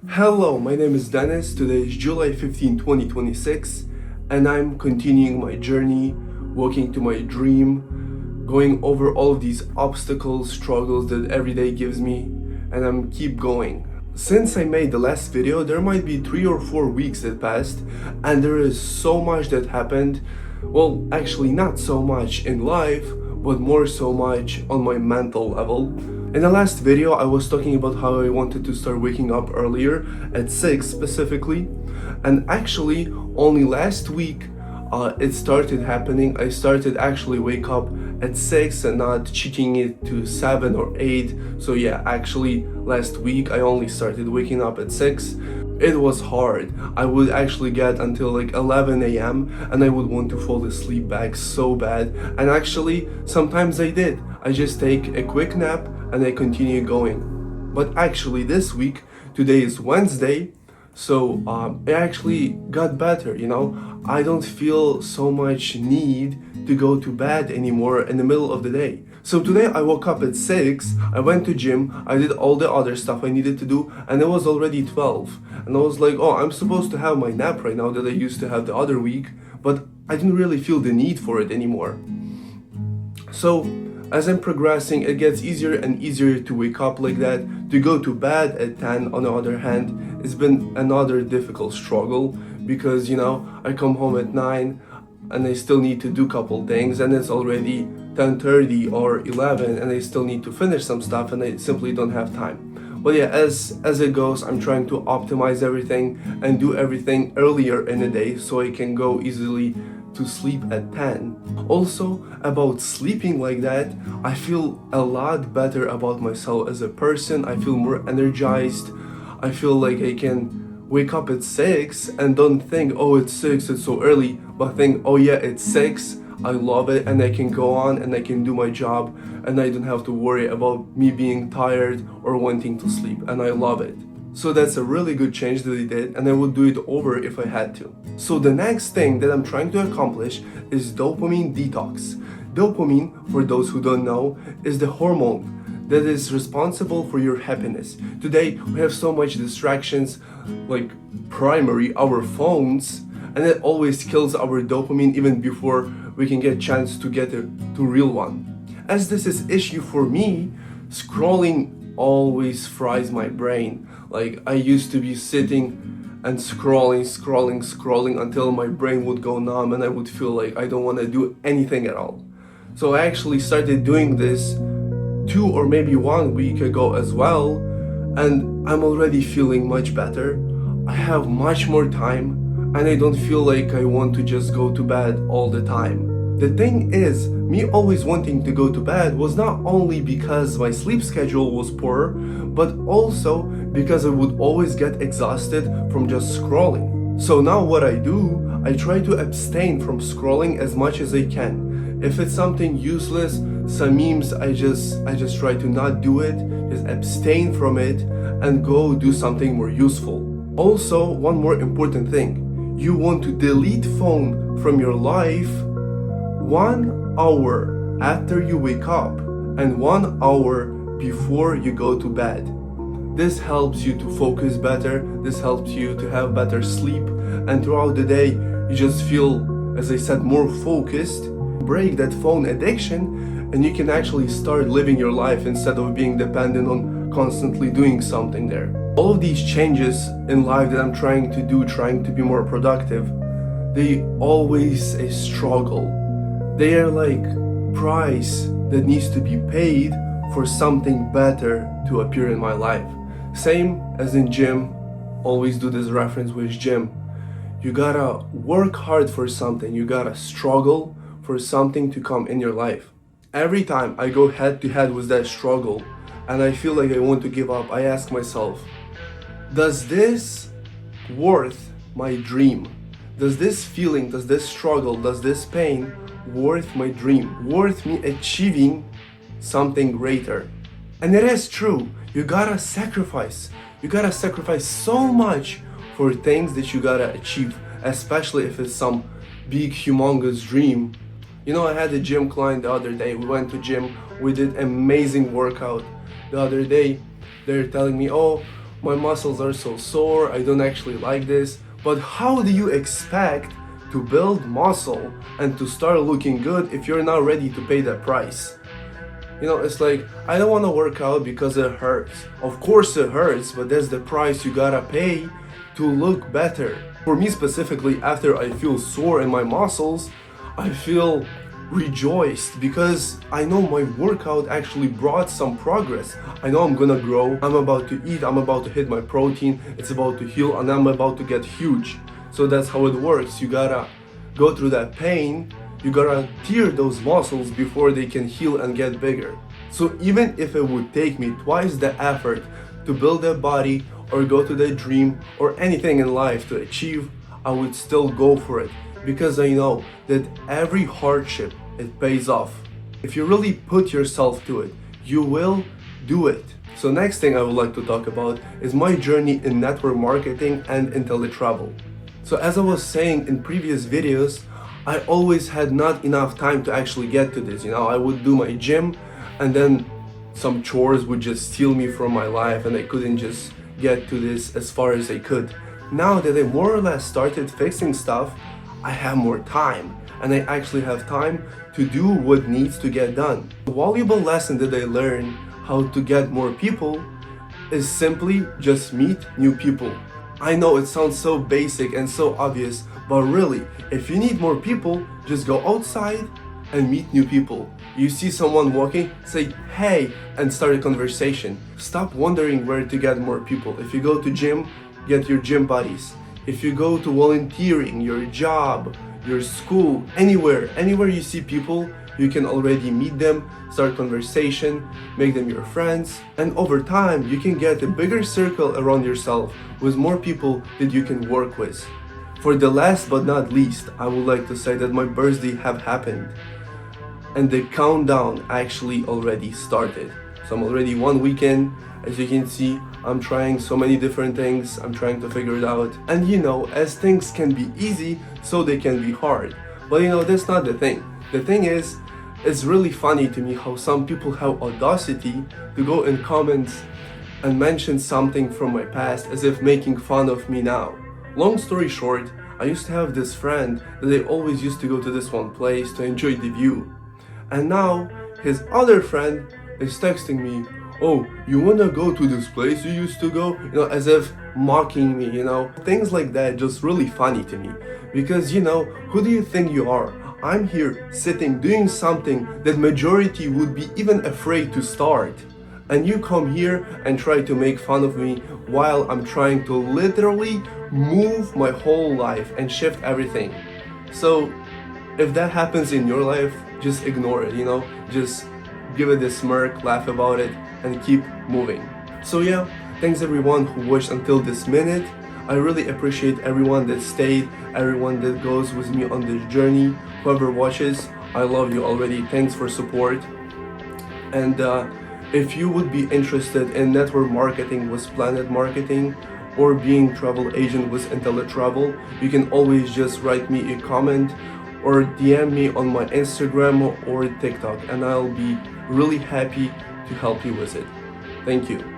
Hello, my name is Denys. Today is July 15, 2026, and I'm continuing my journey, walking to my dream, going over all of these obstacles, struggles that every day gives me, and I'm keep going. Since I made the last video, there might be 3 or 4 weeks that passed, and there is so much that happened. Well, actually not so much in life, but more so much on my mental level. In the last video, I was talking about how I wanted to start waking up earlier, at 6 specifically, and actually only last week it started happening. I started actually wake up at 6 and not cheating it to 7 or 8. So yeah, actually last week I only started waking up at 6. It was hard. I would actually get until like 11 a.m. and I would want to fall asleep back so bad. And actually, sometimes I did. I just take a quick nap and I continue going. But actually this week, today is Wednesday, so it actually got better, I don't feel so much need to go to bed anymore in the middle of the day. So today I woke up at 6, I went to gym, I did all the other stuff I needed to do, and it was already 12. And I was like, oh, I'm supposed to have my nap right now that I used to have the other week, but I didn't really feel the need for it anymore. So as I'm progressing, it gets easier and easier to wake up like that. To go to bed at 10, on the other hand, it's been another difficult struggle because, I come home at 9 and I still need to do a couple things, and it's already 10:30 or 11 and I still need to finish some stuff and I simply don't have time. But yeah, as it goes, I'm trying to optimize everything and do everything earlier in the day so I can go easily to sleep at 10. Also, about sleeping like that, I feel a lot better about myself as a person. I feel more energized. I feel like I can wake up at 6 and don't think, oh, it's 6, it's so early, but think, oh yeah, it's 6, I love it, and I can go on and I can do my job and I don't have to worry about me being tired or wanting to sleep, and I love it. So that's a really good change that I did, and I would do it over if I had to. So the next thing that I'm trying to accomplish is dopamine detox. Dopamine, for those who don't know, is the hormone that is responsible for your happiness. Today, we have so much distractions, like primary, our phones, and it always kills our dopamine even before we can get a chance to get to real one. As this is issue for me, scrolling always fries my brain. Like, I used to be sitting and scrolling until my brain would go numb and I would feel like I don't want to do anything at all. So I actually started doing this 2 or maybe 1 week ago as well, and I'm already feeling much better. I have much more time and I don't feel like I want to just go to bed all the time. The thing is, me always wanting to go to bed was not only because my sleep schedule was poor, but also because I would always get exhausted from just scrolling. So now what I do, I try to abstain from scrolling as much as I can. If it's something useless, some memes, I just try to not do it, just abstain from it and go do something more useful. Also, one more important thing, you want to delete phone from your life 1 hour after you wake up and 1 hour before you go to bed. This helps you to focus better, this helps you to have better sleep, and throughout the day you just feel, as I said, more focused. Break that phone addiction and you can actually start living your life instead of being dependent on constantly doing something there. All of these changes in life that I'm trying to do, trying to be more productive, they always a struggle. They are like price that needs to be paid for something better to appear in my life. Same as in gym, always do this reference with gym. You gotta work hard for something, you gotta struggle for something to come in your life. Every time I go head to head with that struggle and I feel like I want to give up, I ask myself, does this worth my dream? Does this feeling, does this struggle, does this pain worth my dream, worth me achieving something greater? And it is true, you gotta sacrifice so much for things that you gotta achieve, especially if it's some big humongous dream. I had a gym client the other day. We went to gym, we did amazing workout. The other day they're telling me, oh, my muscles are so sore, I don't actually like this. But how do you expect to build muscle and to start looking good if you're not ready to pay that price? You know, it's like, I don't want to work out because it hurts. Of course it hurts, but that's the price you gotta pay to look better. For me specifically, after I feel sore in my muscles, I feel rejoiced because I know my workout actually brought some progress. I know I'm gonna grow, I'm about to eat, I'm about to hit my protein, it's about to heal, and I'm about to get huge. So that's how it works. You gotta go through that pain, you gotta tear those muscles before they can heal and get bigger. So even if it would take me twice the effort to build a body or go to the dream or anything in life to achieve, I would still go for it because I know that every hardship, it pays off. If you really put yourself to it, you will do it. So next thing I would like to talk about is my journey in network marketing and in teletravel. So as I was saying in previous videos, I always had not enough time to actually get to this. You know, I would do my gym and then some chores would just steal me from my life and I couldn't just get to this as far as I could. Now that I more or less started fixing stuff, I have more time and I actually have time to do what needs to get done. The valuable lesson that I learned how to get more people is simply just meet new people. I know it sounds so basic and so obvious, but really, if you need more people, just go outside and meet new people. You see someone walking, say hey and start a conversation. Stop wondering where to get more people. If you go to gym, get your gym buddies. If you go to volunteering, your job, your school, anywhere you see people, you can already meet them, start conversation, make them your friends, and over time you can get a bigger circle around yourself with more people that you can work with. For the last but not least, I would like to say that my birthday have happened and the countdown actually already started. So I'm already one weekend. As you can see, I'm trying so many different things, I'm trying to figure it out. And you know, as things can be easy, so they can be hard. But you know, that's not the thing. The thing is, it's really funny to me how some people have audacity to go in comments and mention something from my past as if making fun of me now. Long story short, I used to have this friend that I always used to go to this one place to enjoy the view. And now, his other friend is texting me, oh, you wanna go to this place you used to go? You know, as if mocking me, you know. Things like that just really funny to me. Because, you know, who do you think you are? I'm here sitting doing something that majority would be even afraid to start. And you come here and try to make fun of me while I'm trying to literally move my whole life and shift everything. So if that happens in your life, just ignore it, you know, just give it a smirk, laugh about it, and keep moving. So yeah, thanks everyone who watched until this minute. I really appreciate everyone that stayed, everyone that goes with me on this journey. Whoever watches, I love you already. Thanks for support. And if you would be interested in network marketing with Planet Marketing or being travel agent with IntelliTravel, you can always just write me a comment or DM me on my Instagram or TikTok, and I'll be really happy to help you with it. Thank you.